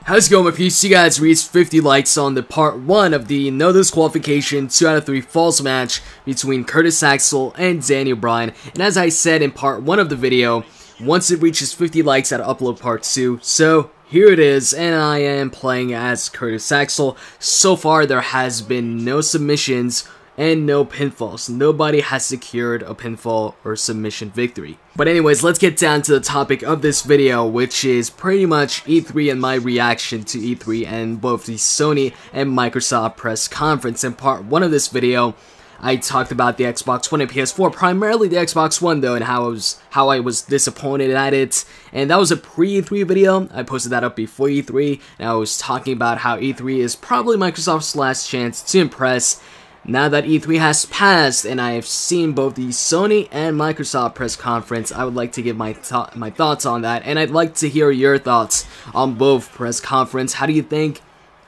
How's it going, my peeps? You guys reached 50 likes on the part 1 of the no disqualification 2 out of 3 falls match between Curtis Axel and Daniel Bryan. And as I said in part 1 of the video, once it reaches 50 likes, I'll upload part 2. So here it is, and I am playing as Curtis Axel. So far, there has been no submissions and no pinfalls. Nobody has secured a pinfall or submission victory. But anyways, let's get down to the topic of this video, which is pretty much E3 and my reaction to E3 and both the Sony and Microsoft press conference. In part 1 of this video, I talked about the Xbox One and PS4, primarily the Xbox One though, and how I was disappointed at it. And that was a pre-E3 video. I posted that up before E3, and I was talking about how E3 is probably Microsoft's last chance to impress. Now that E3 has passed and I have seen both the Sony and Microsoft press conference, I would like to give my thoughts on that, and I'd like to hear your thoughts on both press conference. How did you think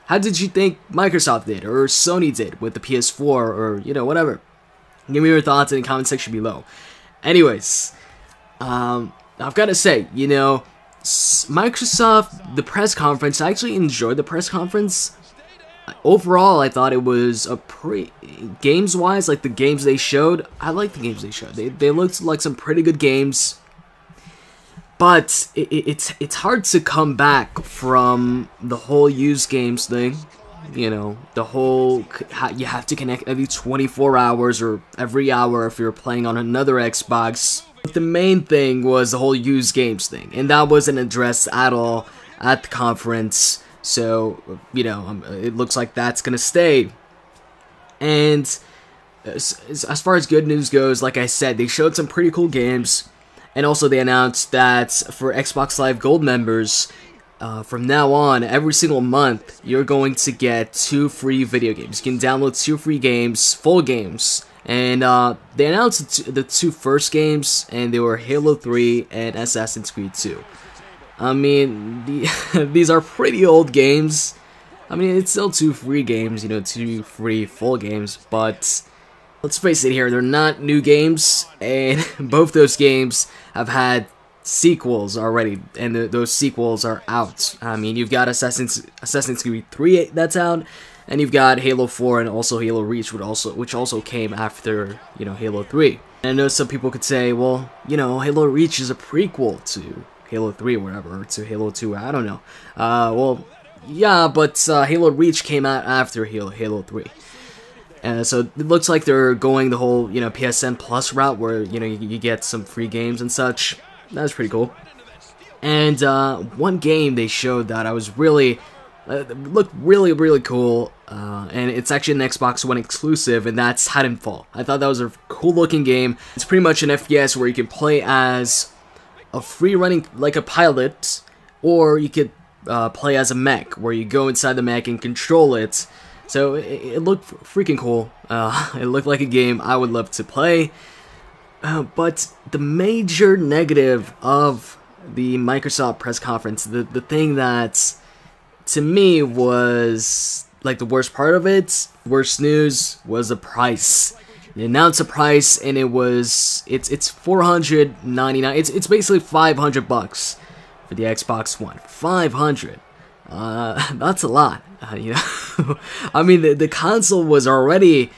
Microsoft did or Sony did with the PS4 or, you know, whatever? Give me your thoughts in the comment section below. Anyways, I've got to say, you know, Microsoft, the press conference, I actually enjoyed the press conference. Overall, I thought it was a games-wise, like the games they showed, I like the games they showed. They looked like some pretty good games, but it's hard to come back from the whole used games thing. You know, the whole, you have to connect every 24 hours or every hour if you're playing on another Xbox. But the main thing was the whole used games thing, and that wasn't addressed at all at the conference. So, you know, it looks like that's gonna stay. And as far as good news goes, like I said, they showed some pretty cool games. And also they announced that for Xbox Live Gold members, from now on, every single month, you're going to get 2 free video games. You can download 2 free games, full games. And they announced the 2 first games, and they were Halo 3 and Assassin's Creed 2. I mean, these are pretty old games. I mean, it's still 2 free games, you know, 2 free full games, but let's face it here, they're not new games, and both those games have had sequels already, and those sequels are out. I mean, you've got Assassin's Creed 3 that's out, and you've got Halo 4 and also Halo Reach, which also came after, you know, Halo 3. And I know some people could say, well, you know, Halo Reach is a prequel to Halo 3 or whatever, to Halo 2, I don't know. Well, yeah, but Halo Reach came out after Halo 3. So it looks like they're going the whole, you know, PSN Plus route where, you know, you get some free games and such. That's pretty cool. And one game they showed that I was really, looked really cool, and it's actually an Xbox One exclusive, and that's Titanfall. I thought that was a cool looking game. It's pretty much an FPS where you can play as a free running, like a pilot, or you could play as a mech, where you go inside the mech and control it. So it looked freaking cool. It looked like a game I would love to play. But the major negative of the Microsoft press conference, the thing that to me was like the worst part of it, worst news, was the price. They announced a price, and it's $499. It's basically $500 for the Xbox One. 500. That's a lot. You know, I mean the console was already,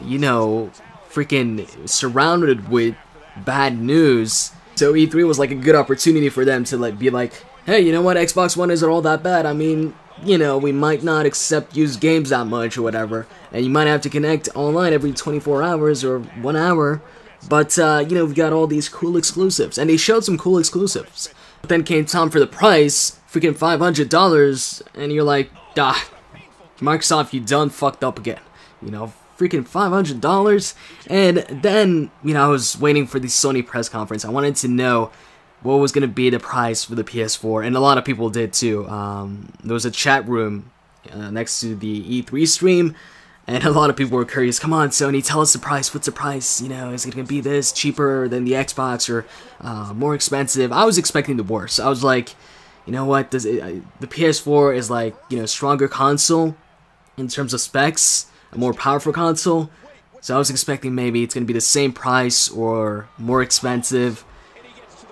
you know, freaking surrounded with bad news. So E3 was like a good opportunity for them to be like, hey, you know what? Xbox One isn't all that bad. I mean, you know, we might not accept used games that much or whatever, and you might have to connect online every 24 hours or 1 hour, but, you know, we've got all these cool exclusives, and they showed some cool exclusives. But then came time for the price, freaking $500, and you're like, Microsoft, you done fucked up again, you know, freaking $500, and then, you know, I was waiting for the Sony press conference. I wanted to know what was going to be the price for the PS4, and a lot of people did too. There was a chat room next to the E3 stream, and a lot of people were curious, come on Sony, tell us the price, what's the price, you know, is it going to be this, cheaper than the Xbox, or more expensive? I was expecting the worst. I was like, you know what, the PS4 is like, you know, stronger console in terms of specs, a more powerful console, so I was expecting maybe it's going to be the same price or more expensive.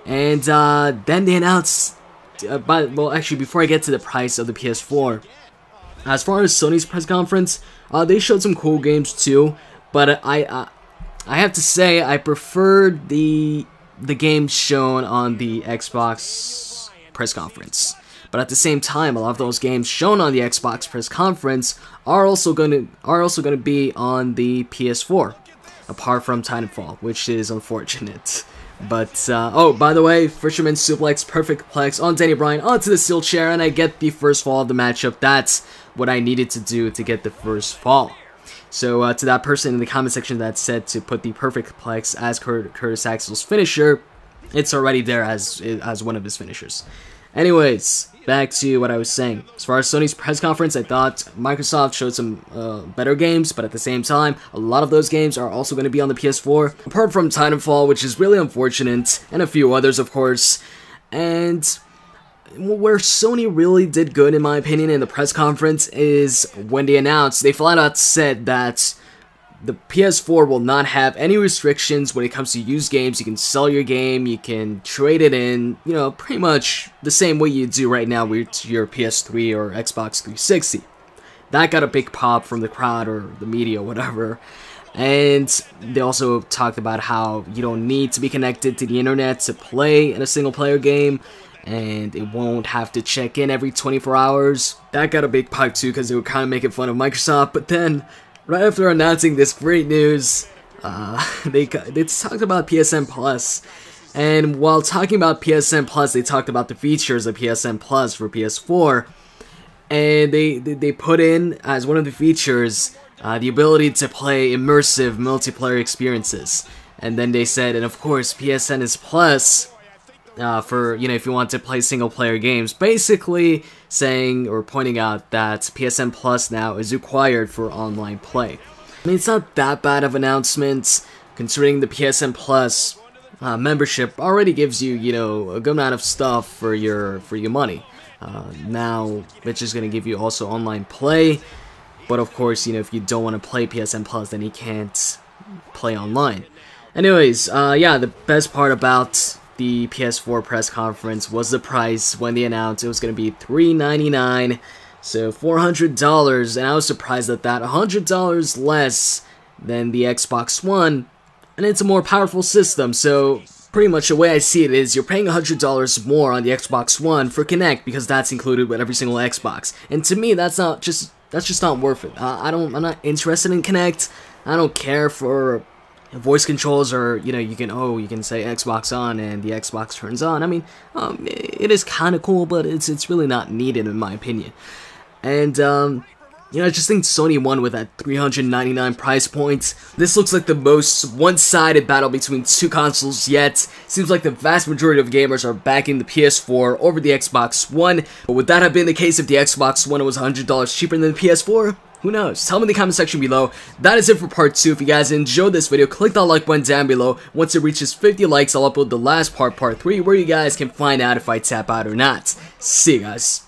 And then they announced well, actually, before I get to the price of the PS4, as far as Sony's press conference, they showed some cool games too, but I have to say I preferred the games shown on the Xbox press conference. But at the same time, a lot of those games shown on the Xbox press conference are also going to be on the PS4, apart from Titanfall, which is unfortunate. But oh, by the way, Fisherman suplex, perfect plex on Daniel Bryan onto the steel chair, and I get the first fall of the matchup. That's what I needed to do to get the first fall. So to that person in the comment section that said to put the perfect plex as Curtis Axel's finisher, it's already there as one of his finishers. Anyways, back to what I was saying. As far as Sony's press conference, I thought Microsoft showed some better games, but at the same time, a lot of those games are also going to be on the PS4, apart from Titanfall, which is really unfortunate, and a few others, of course. And where Sony really did good, in my opinion, in the press conference is when they flat out said that the PS4 will not have any restrictions when it comes to used games. You can sell your game, you can trade it in, you know, pretty much the same way you do right now with your PS3 or Xbox 360. That got a big pop from the crowd or the media, whatever. And they also talked about how you don't need to be connected to the internet to play in a single-player game, and it won't have to check in every 24 hours. That got a big pop too, because they were kind of making fun of Microsoft, but then right after announcing this great news, they talked about PSN Plus, and while talking about PSN Plus, they talked about the features of PSN Plus for PS4, and they put in as one of the features the ability to play immersive multiplayer experiences. And then they said, and of course, PSN is Plus for, you know, if you want to play single-player games, basically saying or pointing out that PSN Plus now is required for online play. I mean, it's not that bad of an announcement, considering the PSN Plus membership already gives you, you know, a good amount of stuff for your money. Now, it's just going to give you also online play, but of course, you know, if you don't want to play PSN Plus, then you can't play online. Anyways, yeah, the best part about the PS4 press conference was the price when they announced it was going to be $399, so $400, and I was surprised at that. $100 less than the Xbox One, and it's a more powerful system, so pretty much the way I see it is you're paying $100 more on the Xbox One for Kinect because that's included with every single Xbox, and to me that's just not worth it. I'm not interested in Kinect. I don't care for voice controls, or you know, you can say Xbox on and the Xbox turns on. I mean, it is kind of cool, but it's really not needed in my opinion. And you know, I just think Sony won with that $399 price point. This looks like the most one-sided battle between two consoles yet. Seems like the vast majority of gamers are backing the PS4 over the Xbox One. But would that have been the case if the Xbox One was $100 cheaper than the PS4? Who knows? Tell me in the comment section below. That is it for part 2. If you guys enjoyed this video, click that like button down below. Once it reaches 50 likes, I'll upload the last part 3, where you guys can find out if I tap out or not. See you guys.